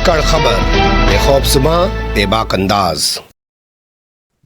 धाकड़ खबर, बेखौफसमा बेबाक अंदाज।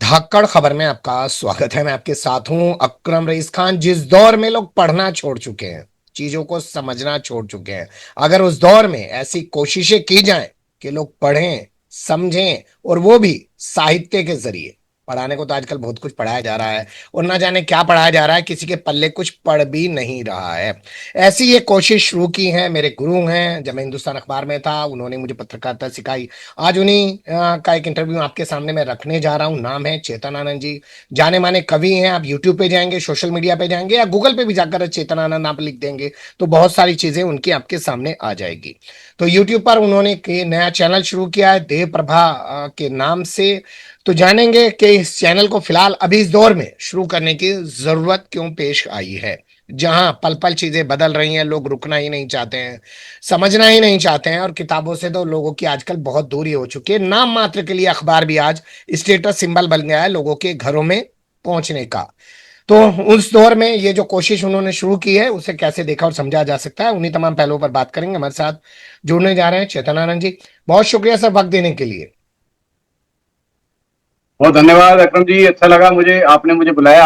धाकड़ खबर में आपका स्वागत है। मैं आपके साथ हूं अकरम रईस खान। जिस दौर में लोग पढ़ना छोड़ चुके हैं, चीजों को समझना छोड़ चुके हैं, अगर उस दौर में ऐसी कोशिशें की जाएं कि लोग पढ़ें, समझें, और वो भी साहित्य के जरिए। पढ़ाने को तो आजकल बहुत कुछ पढ़ाया जा रहा है और ना जाने क्या पढ़ाया जा रहा है, किसी के पल्ले कुछ पढ़ भी नहीं रहा है। ऐसी ये कोशिश शुरू की है मेरे गुरु हैं। जब मैं हिंदुस्तान अखबार में था, उन्होंने मुझे पत्रकारिता सिखाई। आज उन्हीं का एक इंटरव्यू आपके सामने मैं रखने जा रहा हूं। नाम है चेतन आनंद जी। जाने माने कवि हैं। आप यूट्यूब पे जाएंगे, सोशल मीडिया पे जाएंगे या गूगल पे भी जाकर चेतन आनंद आप लिख देंगे तो बहुत सारी चीजें उनकी आपके सामने आ जाएगी। तो यूट्यूब पर उन्होंने नया चैनल शुरू किया है देव प्रभा के नाम से। तो जानेंगे कि इस चैनल को फिलहाल अभी इस दौर में शुरू करने की जरूरत क्यों पेश आई है, जहां पल पल चीजें बदल रही हैं। लोग रुकना ही नहीं चाहते हैं, समझना ही नहीं चाहते हैं, और किताबों से तो लोगों की आजकल बहुत दूरी हो चुकी है। नाम मात्र के लिए अखबार भी आज स्टेटस सिंबल बन गया है लोगों के घरों में पहुंचने का। तो उस दौर में ये जो कोशिश उन्होंने शुरू की है, उसे कैसे देखा और समझा जा सकता है, उन्हीं तमाम पहलुओं पर बात करेंगे। हमारे साथ जुड़ने जा रहे हैं चेतनानंद जी। बहुत शुक्रिया सर वक्त देने के लिए। बहुत धन्यवाद अकरम जी। अच्छा लगा मुझे, आपने मुझे बुलाया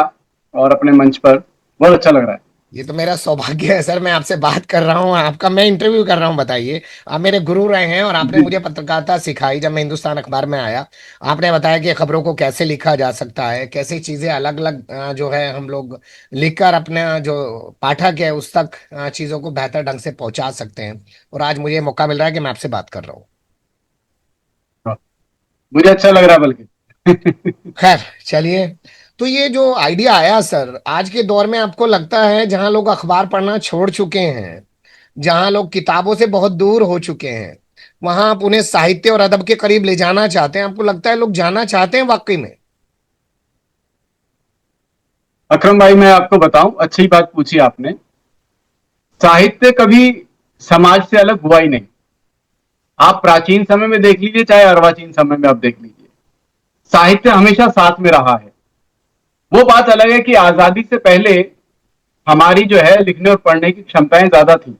और अपने मंच पर, बहुत अच्छा लग रहा है। ये तो मेरा सौभाग्य है सर, मैं आपसे बात कर रहा हूँ, आपका मैं इंटरव्यू कर रहा हूँ। बताइए, आप मेरे गुरु रहे हैं और आपने जी मुझे पत्रकारिता सिखाई। जब मैं हिंदुस्तान अखबार में आया, आपने बताया कि खबरों को कैसे लिखा जा सकता है, कैसे चीजें अलग अलग जो है हम लोग लिखकर अपने जो पाठक है उस तक चीजों को बेहतर ढंग से पहुंचा सकते हैं। और आज मुझे मौका मिल रहा है कि मैं आपसे बात कर रहा हूँ। हाँ, मुझे अच्छा लग रहा है बल्कि। खैर चलिए। तो ये जो आइडिया आया सर, आज के दौर में आपको लगता है जहां लोग अखबार पढ़ना छोड़ चुके हैं, जहां लोग किताबों से बहुत दूर हो चुके हैं, वहां आप उन्हें साहित्य और अदब के करीब ले जाना चाहते हैं। आपको लगता है लोग जाना चाहते हैं वाकई में? अकरम भाई, मैं आपको बताऊं, अच्छी बात पूछी आपने। साहित्य कभी समाज से अलग हुआ ही नहीं। आप प्राचीन समय में देख लीजिए, चाहे अर्वाचीन समय में आप देख लीजिए, साहित्य हमेशा साथ में रहा है। वो बात अलग है कि आजादी से पहले हमारी जो है लिखने और पढ़ने की क्षमताएं ज्यादा थी,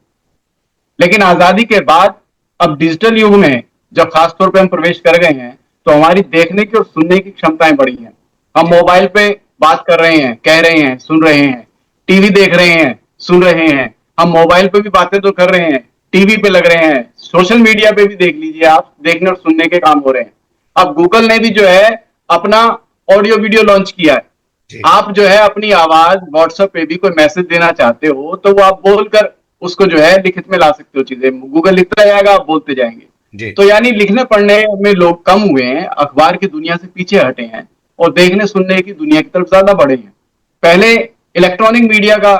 लेकिन आजादी के बाद अब डिजिटल युग में जब खासतौर पे हम प्रवेश कर गए हैं, तो हमारी देखने की और सुनने की क्षमताएं बढ़ी हैं। हम जी मोबाइल पे बात कर रहे हैं, कह रहे हैं, सुन रहे हैं, टीवी देख रहे हैं, सुन रहे हैं। हम मोबाइल पे भी बातें तो कर रहे हैं, टीवी पे लग रहे हैं, सोशल मीडिया पे भी देख लीजिए आप, देखने और सुनने के काम हो रहे हैं। अब गूगल ने भी जो है अपना ऑडियो वीडियो लॉन्च किया है। जी आप जो है अपनी आवाज व्हाट्सएप पे भी कोई मैसेज देना चाहते हो तो वो आप बोलकर उसको जो है लिखित में ला सकते हो। चीजें गूगल लिखता जाएगा, आप बोलते जाएंगे। जी तो यानी लिखने पढ़ने में लोग कम हुए हैं, अखबार की दुनिया से पीछे हटे हैं और देखने सुनने की दुनिया की तरफ ज्यादा बढ़े हैं। पहले इलेक्ट्रॉनिक मीडिया का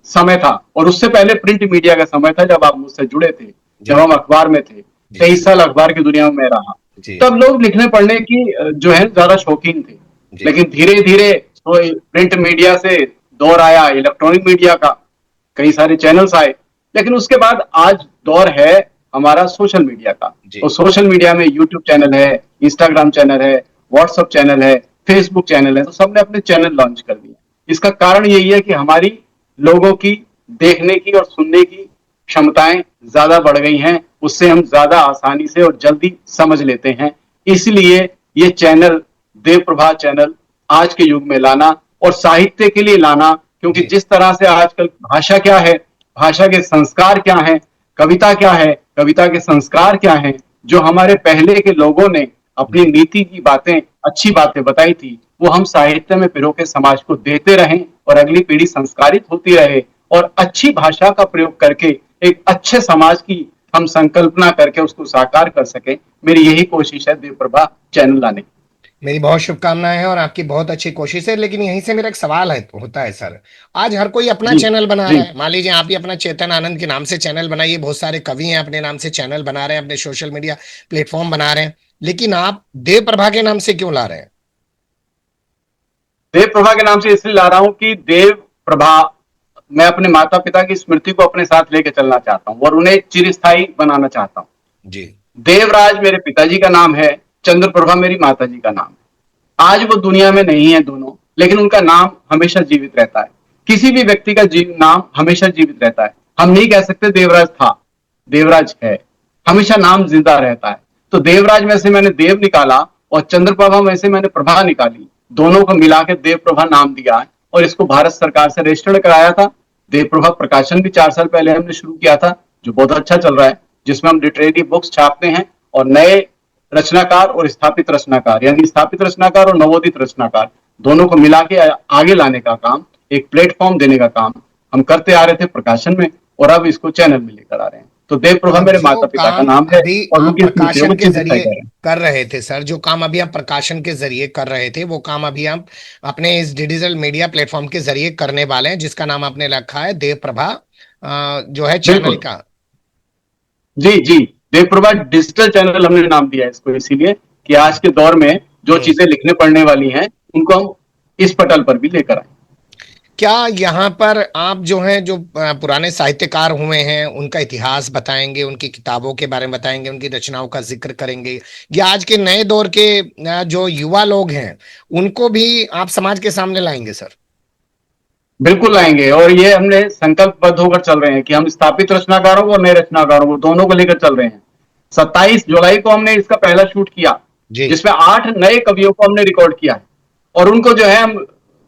समय था और उससे पहले प्रिंट मीडिया का समय था, जब आप मुझसे जुड़े थे, जी जब हम अखबार में थे। जी 23 साल अखबार की दुनिया में मैं रहा। जी तब लोग लिखने पढ़ने की जो है ज्यादा शौकीन थे। जी लेकिन धीरे धीरे तो प्रिंट मीडिया से दौर आया इलेक्ट्रॉनिक मीडिया का, कई सारे चैनल्स आए। लेकिन उसके बाद आज दौर है हमारा सोशल मीडिया का। जी और सोशल मीडिया में यूट्यूब चैनल है, इंस्टाग्राम चैनल है, व्हाट्सएप चैनल है, फेसबुक चैनल है, तो सबने अपने चैनल लॉन्च कर दिए। इसका कारण यही है कि हमारी लोगों की देखने की और सुनने की क्षमताएं ज्यादा बढ़ गई हैं। उससे हम ज्यादा आसानी से और जल्दी समझ लेते हैं। इसलिए ये चैनल, देव प्रभा चैनल, आज के युग में लाना और साहित्य के लिए लाना, क्योंकि जी जिस तरह से आजकल भाषा क्या है, भाषा के संस्कार क्या है, कविता क्या है, कविता के संस्कार क्या है, जो हमारे पहले के लोगों ने अपनी जी नीति की बातें, अच्छी बातें बताई थी, वो हम साहित्य में पिरो के समाज को देते रहें और अगली पीढ़ी संस्कारित होती रहे और अच्छी भाषा का प्रयोग करके एक अच्छे समाज की हम संकल्पना करके उसको साकार कर सके। मेरी यही कोशिश है देव प्रभा चैनल लाने की। मेरी बहुत शुभकामनाएं हैं और आपकी बहुत अच्छी कोशिश है। लेकिन यहीं से मेरा एक सवाल है होता है सर। आज हर कोई अपना जी चैनल बना जी रहा है। मान लीजिए आप ही अपना चेतन आनंद के नाम से चैनल बनाइए, बहुत सारे कवि हैं अपने नाम से चैनल बना रहे हैं, अपने सोशल मीडिया प्लेटफॉर्म बना रहे हैं, लेकिन आप देव प्रभा के नाम से क्यों ला रहे हैं? देव प्रभा के नाम से इसलिए ला रहा हूं कि देव प्रभा, मैं अपने माता पिता की स्मृति को अपने साथ लेके चलना चाहता हूं और उन्हें चिरस्थायी बनाना चाहता हूं। जी देवराज मेरे पिताजी का नाम है, चंद्र प्रभा मेरी माता जी का नाम है। आज वो दुनिया में नहीं है दोनों, लेकिन उनका नाम हमेशा जीवित रहता है। किसी भी व्यक्ति का नाम हमेशा जीवित रहता है। हम नहीं कह सकते देवराज था, देवराज है। हमेशा नाम जिंदा रहता है। तो देवराज में से मैंने देव निकाला और चंद्रप्रभा में से मैंने प्रभा निकाली, दोनों को मिला के देव प्रभा नाम दिया है और इसको भारत सरकार से रजिस्टर्ड कराया था। देव प्रभा प्रकाशन भी 4 साल पहले हमने शुरू किया था, जो बहुत अच्छा चल रहा है, जिसमें हम लिटरेरी बुक्स छापते हैं और नए रचनाकार और स्थापित रचनाकार, यानी स्थापित रचनाकार और नवोदित रचनाकार दोनों को मिला के आगे लाने का काम, एक प्लेटफॉर्म देने का काम हम करते आ रहे थे प्रकाशन में, और अब इसको चैनल में लेकर आ रहे हैं। तो देव प्रभा अब मेरे जो माता पिता का काम नाम है अभी और आप उनकी स्मृति है, वो प्रकाशन के चिंतित जरिए कर रहे हैं। कर रहे थे सर, जो काम अभी आप प्रकाशन के जरिए कर रहे थे, वो काम अभी आप अपने इस डिजिटल मीडिया प्लेटफॉर्म के जरिए करने वाले हैं, जिसका नाम आपने रखा है देव प्रभा, जो है चैनल बिल्कुल, का। जी जी। देव प्रभा डिजिटल चैनल हमने नाम दिया है इसको, इसीलिए कि आज के दौर में जो हम्म। चीजें लिखने पढ़ने वाली हैं उनको हम इस पटल पर भी लेकर आए। क्या यहाँ पर आप जो हैं, जो पुराने साहित्यकार हुए हैं, उनका इतिहास बताएंगे, उनकी किताबों के बारे में बताएंगे, उनकी रचनाओं का जिक्र करेंगे, या आज के नए दौर के जो युवा लोग हैं उनको भी आप समाज के सामने लाएंगे सर? बिल्कुल लाएंगे, और ये हमने संकल्पबद्ध होकर चल रहे हैं कि हम स्थापित रचनाकारों को और नए रचनाकारों को दोनों को लेकर चल रहे हैं। 27 जुलाई को हमने इसका पहला शूट किया, जी। जिसमें 8 नए कवियों को हमने रिकॉर्ड किया है और उनको जो है हम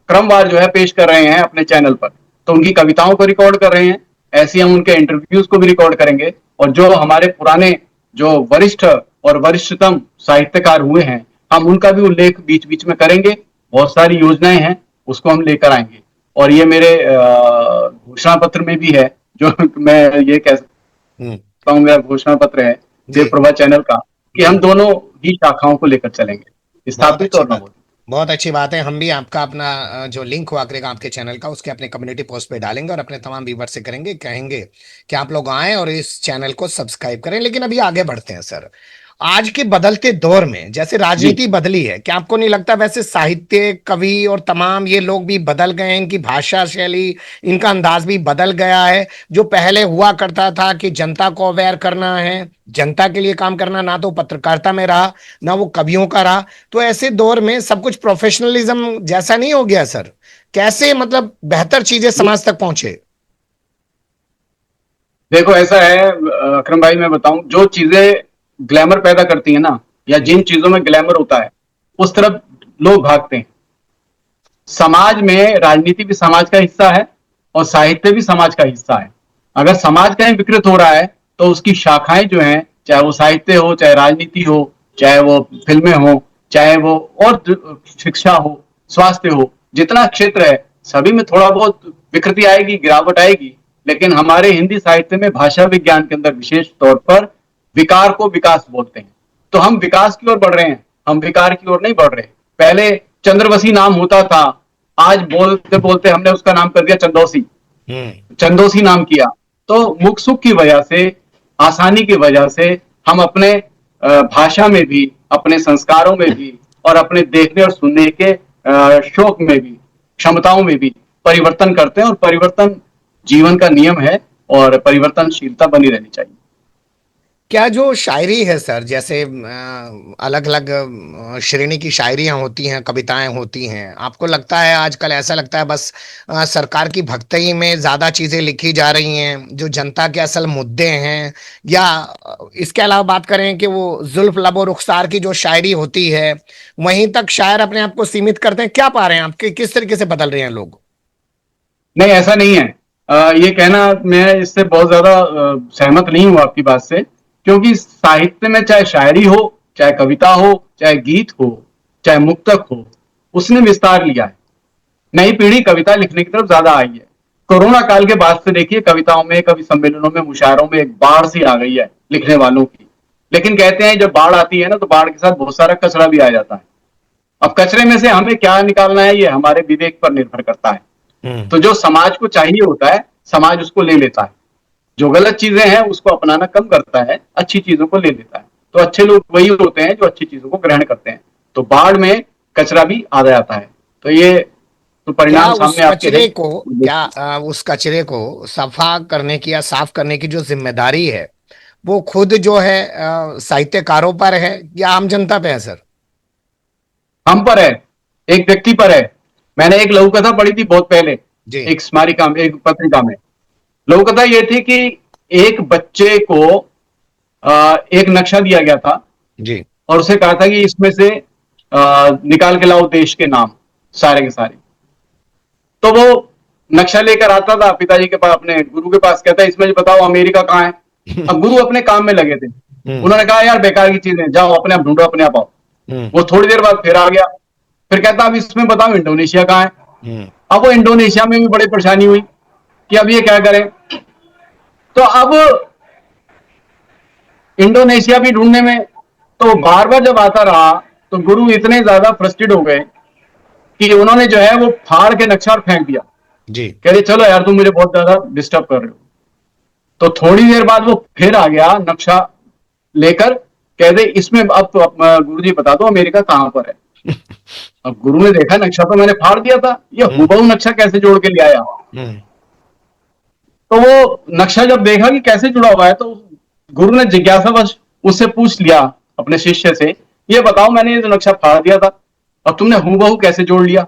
क्रमवार जो है पेश कर रहे हैं अपने चैनल पर। तो उनकी कविताओं को रिकॉर्ड कर रहे हैं, ऐसे ही हम उनके इंटरव्यूज को भी रिकॉर्ड करेंगे, और जो हमारे पुराने जो वरिष्ठ और वरिष्ठतम साहित्यकार हुए हैं हम उनका भी उल्लेख बीच बीच में करेंगे। बहुत सारी योजनाएं हैं, उसको हम लेकर आएंगे। और ये मेरे घोषणा पत्र में भी है, जो मैं ये कह हम्म। सकता हूँ मेरा घोषणा पत्र है जी। देव प्रभा चैनल का, कि जी। हम दोनों ही शाखाओं को लेकर चलेंगे, बहुत स्थापित अच्छी और बात। नवोदित। बहुत अच्छी बात है। हम भी आपका अपना जो लिंक हुआ करेगा आपके चैनल का, उसके अपने कम्युनिटी पोस्ट पे डालेंगे और अपने तमाम व्यूवर से करेंगे, कहेंगे कि आप लोग आएं और इस चैनल को सब्सक्राइब करें। लेकिन अभी आगे बढ़ते हैं सर। आज के बदलते दौर में जैसे जी, राजनीति बदली है, क्या आपको नहीं लगता वैसे साहित्य, कवि और तमाम ये लोग भी बदल गए हैं? इनकी भाषा शैली, इनका अंदाज भी बदल गया है। जो पहले हुआ करता था कि जनता को अवेयर करना है, जनता के लिए काम करना, ना तो पत्रकारिता में रहा, ना वो कवियों का रहा। तो ऐसे दौर में सब कुछ प्रोफेशनलिज्म जैसा नहीं हो गया सर? कैसे मतलब बेहतर चीजें समाज तक पहुंचे? देखो ऐसा है अकरम भाई, मैं बताऊं, जो चीजें ग्लैमर पैदा करती है ना, या जिन चीजों में ग्लैमर होता है उस तरफ लोग भागते हैं। समाज में राजनीति भी समाज का हिस्सा है और साहित्य भी समाज का हिस्सा है। अगर समाज कहीं विकृत हो रहा है तो उसकी शाखाएं जो हैं, चाहे वो साहित्य हो, चाहे राजनीति हो, चाहे वो फिल्में हो, चाहे वो और शिक्षा हो, स्वास्थ्य हो, जितना क्षेत्र है सभी में थोड़ा बहुत विकृति आएगी, गिरावट आएगी। लेकिन हमारे हिंदी साहित्य में भाषा विज्ञान के अंदर विशेष तौर पर विकार को विकास बोलते हैं। तो हम विकास की ओर बढ़ रहे हैं, हम विकार की ओर नहीं बढ़ रहे। पहले चंद्रवसी नाम होता था, आज बोलते बोलते हमने उसका नाम कर दिया चंदौसी, हम्म। चंदोसी नाम किया। तो मुख सुख की वजह से, आसानी की वजह से हम अपने भाषा में भी, अपने संस्कारों में भी और अपने देखने और सुनने के शौक में भी, क्षमताओं में भी परिवर्तन करते हैं, और परिवर्तन जीवन का नियम है और परिवर्तनशीलता बनी रहनी चाहिए। क्या जो शायरी है सर, जैसे अलग अलग श्रेणी की शायरियां होती हैं, कविताएं होती हैं, आपको लगता है आजकल ऐसा लगता है बस सरकार की भक्ति में ज्यादा चीजें लिखी जा रही हैं जो जनता के असल मुद्दे हैं? या इसके अलावा बात करें कि वो जुल्फ लबो रुखसार की जो शायरी होती है, वहीं तक शायर अपने आप को सीमित करते हैं? क्या पा रहे हैं आपके, किस तरीके से बदल रहे हैं लोग? नहीं, ऐसा नहीं है। ये कहना, मैं इससे बहुत ज्यादा सहमत नहीं हूं आपकी बात से, क्योंकि साहित्य में चाहे शायरी हो, चाहे कविता हो, चाहे गीत हो, चाहे मुक्तक हो, उसने विस्तार लिया है। नई पीढ़ी कविता लिखने की तरफ ज्यादा आई है। कोरोना काल के बाद से देखिए, कविताओं में, कवि सम्मेलनों में, मुशायरों में एक बाढ़ सी आ गई है लिखने वालों की। लेकिन कहते हैं जब बाढ़ आती है ना, तो बाढ़ के साथ बहुत सारा कचरा भी आ जाता है। अब कचरे में से हमें क्या निकालना है, ये हमारे विवेक पर निर्भर करता है। हम्म। तो जो समाज को चाहिए होता है, समाज उसको ले लेता है। जो गलत चीजें हैं उसको अपनाना कम करता है, अच्छी चीजों को ले लेता है। तो अच्छे लोग वही होते हैं जो अच्छी चीजों को ग्रहण करते हैं। तो बाढ़ में कचरा भी आ जाता है। तो ये तो क्या परिणाम उस सामने आपके है। कचरे को, क्या उस कचरे को सफा करने की या साफ करने की जो जिम्मेदारी है, वो खुद जो है साहित्यकारों पर है या आम जनता पे है सर? हम पर है, एक व्यक्ति पर है। मैंने एक लघु कथा पढ़ी थी बहुत पहले, जी। एक स्मारिका में, एक पत्रिका में। लघु कथा ये थी कि एक बच्चे को एक नक्शा दिया गया था जी। और उसे कहा था कि इसमें से निकाल के लाओ देश के नाम सारे के सारे। तो वो नक्शा लेकर आता था पिताजी के पास, अपने गुरु के पास, कहता है इसमें से बताओ अमेरिका कहाँ है। अब गुरु अपने काम में लगे थे, हम्म। उन्होंने कहा यार बेकार की चीजें, जाओ अपने आप ढूंढो, अपने आप आओ। हम्म। वो थोड़ी देर बाद फिर आ गया, फिर कहता अब इसमें बताओ इंडोनेशिया कहाँ है। हम्म। अब वो इंडोनेशिया में भी बड़ी परेशानी हुई कि अब ये क्या करें। तो अब इंडोनेशिया भी ढूंढने में, तो बार बार जब आता रहा तो गुरु इतने ज्यादा फ्रस्ट्रेट हो गए कि उन्होंने जो है वो फाड़ के नक्शा और फेंक दिया। जी। कह रहे चलो यार तुम मुझे बहुत ज्यादा डिस्टर्ब कर रहे हो। तो थोड़ी देर बाद वो फिर आ गया नक्शा लेकर, कह दे इसमें अब गुरु जी बता दो अमेरिका कहां पर है। अब गुरु ने देखा नक्शा तो मैंने फाड़ दिया था, ये हम्म। हूबहू नक्शा कैसे जोड़ के ले आया। हम्म। तो वो नक्शा जब देखा कि कैसे जुड़ा हुआ है, तो गुरु ने जिज्ञासावश उससे पूछ लिया अपने शिष्य से, ये बताओ मैंने ये जो नक्शा फाड़ दिया था अब तुमने हूबहू कैसे जोड़ लिया।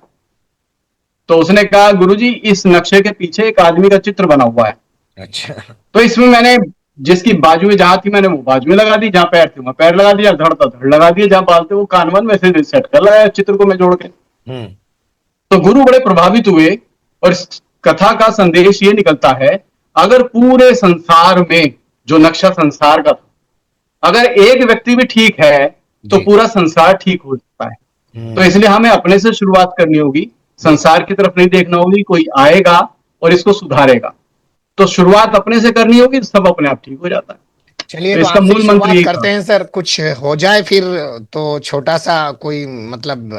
तो उसने कहा गुरुजी इस नक्शे के पीछे एक आदमी का चित्र बना हुआ है, अच्छा। तो इसमें मैंने जिसकी बाजुएं जहां थी मैंने वो बाजुएं लगा दी, जहां पैर थे वहां पैर लगा दिया, धड़ था धड़ लगा दिया, जहां बाल थे वो कान वान वैसे सेट कर लगाया चित्र को मैं जोड़ के। हम्म। तो गुरु बड़े प्रभावित हुए और इस कथा का संदेश ये निकलता है, अगर पूरे संसार में जो नक्शा संसार का था, अगर एक व्यक्ति भी ठीक है तो जी। पूरा संसार ठीक हो सकता है। तो हम्म। इसलिए हमें अपने से शुरुआत करनी होगी, जी। संसार की तरफ नहीं देखना होगी, कोई आएगा और इसको सुधारेगा। तो शुरुआत अपने से करनी होगी, सब अपने आप ठीक हो जाता है। चलिए तो तो इसका आपसे ही मूल मंत्र शुरुआत यही था। करते हैं सर, कुछ हो जाए फिर। तो छोटा सा कोई मतलब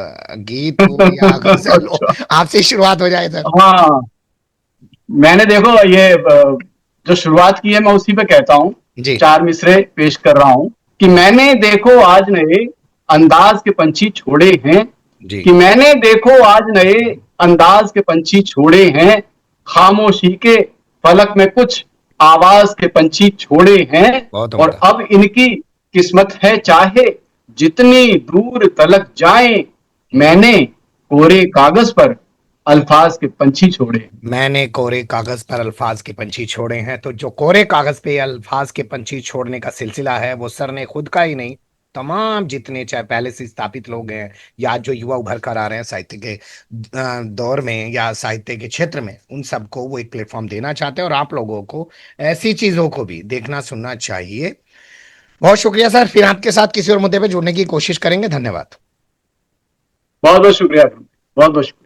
गीत हो या गजल हो, अच्छा। आपसे ही शुरुआत हो जाए सर। हाँ, मैंने देखो ये जो शुरुआत की है मैं उसी पे कहता हूँ, जी। चार मिसरे पेश कर रहा हूँ कि मैंने देखो आज नए अंदाज के पंछी छोड़े हैं, जी। कि मैंने देखो आज नए अंदाज के पंछी छोड़े हैं, खामोशी के फलक में कुछ आवाज के पंछी छोड़े हैं, बहुत और उम्दा। अब इनकी किस्मत है चाहे जितनी दूर तलक जाए, मैंने कोरे कागज पर अल्फाज के पंछी छोड़े। मैंने कोरे कागज पर अल्फाज के पंछी छोड़े हैं, तो जो कोरे कागज पे अल्फाज के पंछी छोड़ने का सिलसिला है वो सर ने खुद का ही नहीं, तमाम जितने चाहे पहले से स्थापित लोग हैं या जो युवा उभर कर आ रहे हैं साहित्य के दौर में या साहित्य के क्षेत्र में, उन सबको वो एक प्लेटफॉर्म देना चाहते हैं और आप लोगों को ऐसी चीजों को भी देखना सुनना चाहिए। बहुत शुक्रिया सर, फिर आपके साथ किसी और मुद्दे पे जुड़ने की कोशिश करेंगे। धन्यवाद। बहुत बहुत शुक्रिया, बहुत बहुत शुक्रिया।